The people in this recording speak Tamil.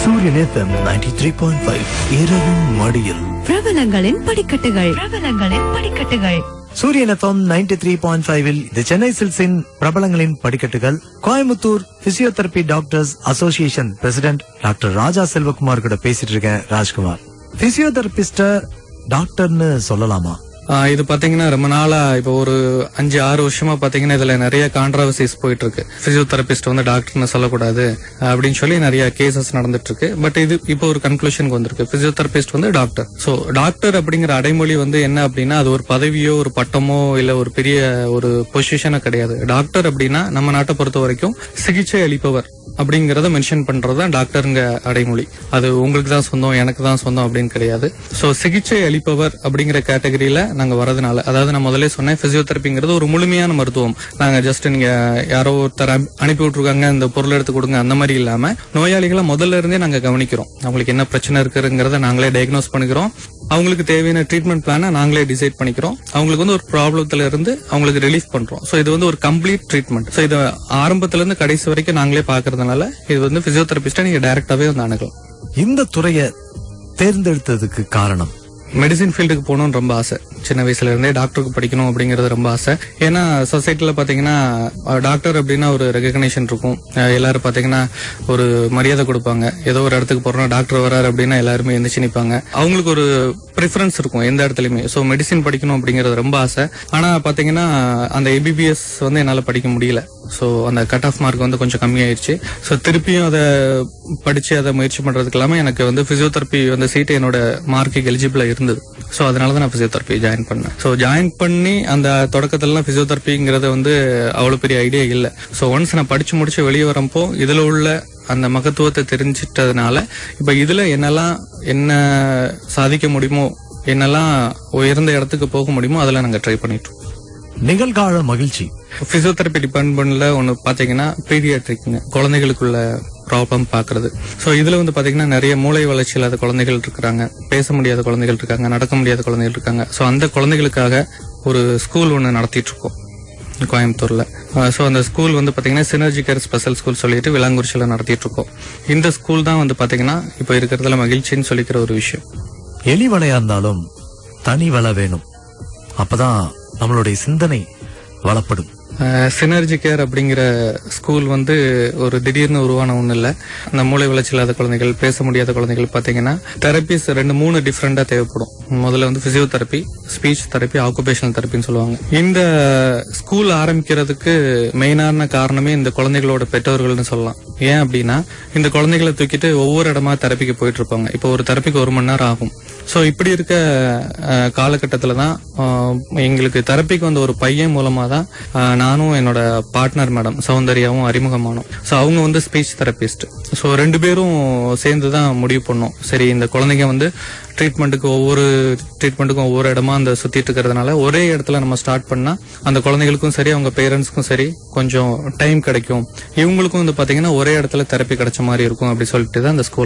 சூரியன் FM 93.5 இரவின் மடியில். பிரபலங்களின் படிக்கட்டுகள். சூரியன் FM 93.5 இது சென்னை சில்க்ஸின் பிரபலங்களின் படிக்கட்டுகள். Coimbatore physiotherapy doctors association president doctor Raja Selvakumar கூட பேசிட்டு இருக்கேன். ராஜ்குமார், பிசியோதெரபிஸ்ட டாக்டர்னு சொல்லலாமா? இது பாத்தீங்கன்னா ரொம்ப நாளா இப்போ ஒரு 5-6 வருஷமா பாத்தீங்கன்னா இதுல நிறைய கான்ட்ரவர்சிஸ் போயிட்டு இருக்கு. பிசியோதெரபிஸ்ட் வந்து டாக்டர்னு சொல்லக்கூடாது அப்படின்னு சொல்லி நிறைய கேசஸ் நடந்துட்டு இருக்கு. பட் இது இப்போ ஒரு கன்க்ளூஷனுக்கு வந்திருக்கு. பிசியோதெரபிஸ்ட் வந்து டாக்டர். சோ டாக்டர் அப்படிங்கிற அடைமொழி வந்து என்ன அப்படின்னா அது ஒரு பதவியோ ஒரு பட்டமோ இல்ல ஒரு பெரிய ஒரு பொசிஷனோ கிடையாது. டாக்டர் அப்படின்னா நம்ம நாட்டை பொறுத்த வரைக்கும் சிகிச்சை அளிப்பவர் அப்படிங்கறத மென்ஷன் பண்றதுதான் டாக்டருங்க அடைமொழி. அது உங்களுக்கு தான் சொந்தம், எனக்கு தான் சொந்தம் அப்படின்னு கிடையாது. சோ சிகிச்சை அளிப்பவர் அப்படிங்கிற கேட்டகரியில நாங்க வரதுனால, அதாவது நான் முதல்ல சொன்னேன், பிசியோதெரபிங்கிறது ஒரு முழுமையான மருத்துவம். நாங்க ஜஸ்ட் நீங்க யாரோ ஒருத்தர் அனுப்பி விட்டுருக்காங்க இந்த பொருள் எடுத்து கொடுங்க அந்த மாதிரி இல்லாம நோயாளிகளை முதல்ல இருந்தே நாங்க கவனிக்கிறோம். அவங்களுக்கு என்ன பிரச்சனை இருக்குங்கிறத நாங்களே டயக்னோஸ் பண்ணிக்கிறோம். அவங்களுக்கு தேவையான ட்ரீட்மெண்ட் பிளான நாங்களே டிசைட் பண்ணிக்கிறோம். அவங்களுக்கு வந்து ஒரு ப்ராப்ளத்துல இருந்து அவங்களுக்கு ரிலீஃப் பண்றோம். சோ இது வந்து ஒரு கம்ப்ளீட் ட்ரீட்மெண்ட். சோ இது ஆரம்பத்துல இருந்து கடைசி வரைக்கும் நாங்களே பாக்குறதுனால இது வந்து பிசியோதெரபிஸ்டா நீங்க டைரக்டாவே வந்து அணுகலாம். இந்த துறையை தேர்ந்தெடுத்ததுக்கு காரணம்? மெடிசின் ஃபீல்டுக்கு போகணும்னு ரொம்ப ஆசை. சின்ன வயசுல இருந்தே டாக்டருக்கு படிக்கணும் அப்படிங்கறது ரொம்ப ஆசை. ஏன்னா சொசைட்டில பாத்தீங்கன்னா டாக்டர் அப்படின்னா ஒரு ரெகக்னேஷன் இருக்கும். எல்லாரும் பாத்தீங்கன்னா ஒரு மரியாதை கொடுப்பாங்க. ஏதோ ஒரு இடத்துக்கு போறோம்னா டாக்டர் வராரு அப்படின்னா எல்லாருமே எந்திரிச்சு நிப்பாங்க. அவங்களுக்கு ஒரு ப்ரிஃபரன்ஸ் இருக்கும் எந்த இடத்துலயுமே. சோ மெடிசின் படிக்கணும் அப்படிங்கறது ரொம்ப ஆசை. ஆனா பாத்தீங்கன்னா அந்த எம்பிபிஎஸ் வந்து என்னால படிக்க முடியல. சோ அந்த கட் ஆஃப் மார்க் வந்து கொஞ்சம் கம்மியாயிருச்சு. சோ திருப்பியும் அதை படிச்சு அதை முயற்சி பண்றதுக்கு இல்லாம எனக்கு வந்து பிசியோதெரபி வந்து சீட்டு என்னோட மார்க்கு எலிஜிபிளா இருந்தது. சோ அதனாலதான் நான் பிசியோதெரபி ஜாயின் பண்ணேன். சோ ஜாயின் பண்ணி அந்த தொடக்கத்துல பிசியோதெரபிங்கிறது வந்து அவ்வளவு பெரிய ஐடியா இல்ல. சோ ஒன்ஸ் நான் படிச்சு முடிச்சு வெளியே வரப்போ இதுல உள்ள அந்த மகத்துவத்தை தெரிஞ்சிட்டதுனால இப்ப இதுல என்ன சாதிக்க முடியுமோ, என்னெல்லாம் உயர்ந்த இடத்துக்கு போக முடியுமோ அதெல்லாம் நாங்க ட்ரை பண்ணிட்டு இருக்கோம். நிகழ்கால மகிழ்ச்சி. பிசியோதெரபி டிபார்ட்மெண்ட்ல ஒன்னு பாத்தீங்கன்னா பீடியாட்ரிக்ங்க, குழந்தைகளுக்குள்ள ப்ராப்ளம் பாக்குறது. சோ இதுல வந்து பாத்தீங்கன்னா நிறைய மூளை வளர்ச்சி இல்லாத குழந்தைகள் இருக்காங்க, பேச முடியாத குழந்தைகள் இருக்காங்க, நடக்க முடியாத குழந்தைகள் இருக்காங்க. சோ அந்த குழந்தைகளுக்காக ஒரு ஸ்கூல் ஒன்னு நடத்திட்டு இருக்கோம் கோயம்புத்தூர்ல. சோ அந்த ஸ்கூல் வந்து பாத்தீங்கன்னா சினர்ஜி கேர் ஸ்பெஷல் ஸ்கூல் சொல்லிட்டு விளாங்குறிச்சியில நடத்திட்டு இருக்கோம். இந்த ஸ்கூல் தான் வந்து பாத்தீங்கன்னா இப்ப இருக்கிறதுல மகிழ்ச்சின்னு சொல்லிக்கிற ஒரு விஷயம். எலி வலையா இருந்தாலும் தனி வலை வேணும், அப்பதான் நம்மளுடைய சிந்தனை வளப்படும். சினர்ஜி கேர் அப்படிங்கிற ஸ்கூல் வந்து ஒரு திடீர்னு உருவான ஒண்ணு இல்ல. அந்த மூளை வளர்ச்சி இல்லாத குழந்தைகள், பேச முடியாத குழந்தைகள் பாத்தீங்கன்னா தெரபிஸ் 2-3 டிஃபரெண்டா தேவைப்படும். முதல்ல வந்து பிசியோதெரபி, ஸ்பீச் தெரபி, ஆக்குபேஷனல் தெரபின்னு சொல்லுவாங்க. இந்த ஸ்கூல் ஆரம்பிக்கிறதுக்கு மெயினான காரணமே இந்த குழந்தைகளோட பெற்றோர்கள்னு சொல்லலாம். ஏன் அப்படின்னா இந்த குழந்தைகளை தூக்கிட்டு ஒவ்வொரு இடமா தெரபிக்கு போயிட்டு இருப்பாங்க. இப்போ ஒரு தெரபிக்கு 1 மணி நேரம் ஆகும். சோ இப்படி இருக்க காலகட்டத்துலதான் எங்களுக்கு தெரப்பிக்கு வந்த ஒரு பையன் மூலமா தான் நானும் என்னோட பார்ட்னர் மேடம் சௌந்தர்யாவும் அறிமுகமானோம். சோ அவங்க வந்து ஸ்பீச் தெரபிஸ்ட். சோ 2 பேரும் சேர்ந்துதான் முடிவு பண்ணோம். சரி, இந்த குழந்தைங்க வந்து ட்ரீட்மெண்ட்டுக்கும் ஒவ்வொரு இடமா அந்த சுத்திட்டு இருக்கிறதுனால ஒரே இடத்துல நம்ம ஸ்டார்ட் பண்ணா அந்த குழந்தைகளுக்கும் சரி அவங்க பேரண்ட்ஸ்க்கும் சரி கொஞ்சம் டைம் கிடைக்கும். இவங்களுக்கும் வந்து பாத்தீங்கன்னா ஒரே இடத்துல தெரப்பி கிடைச்ச மாதிரி இருக்கும் அப்படி சொல்லிட்டு தான் அந்த ஸ்கூல்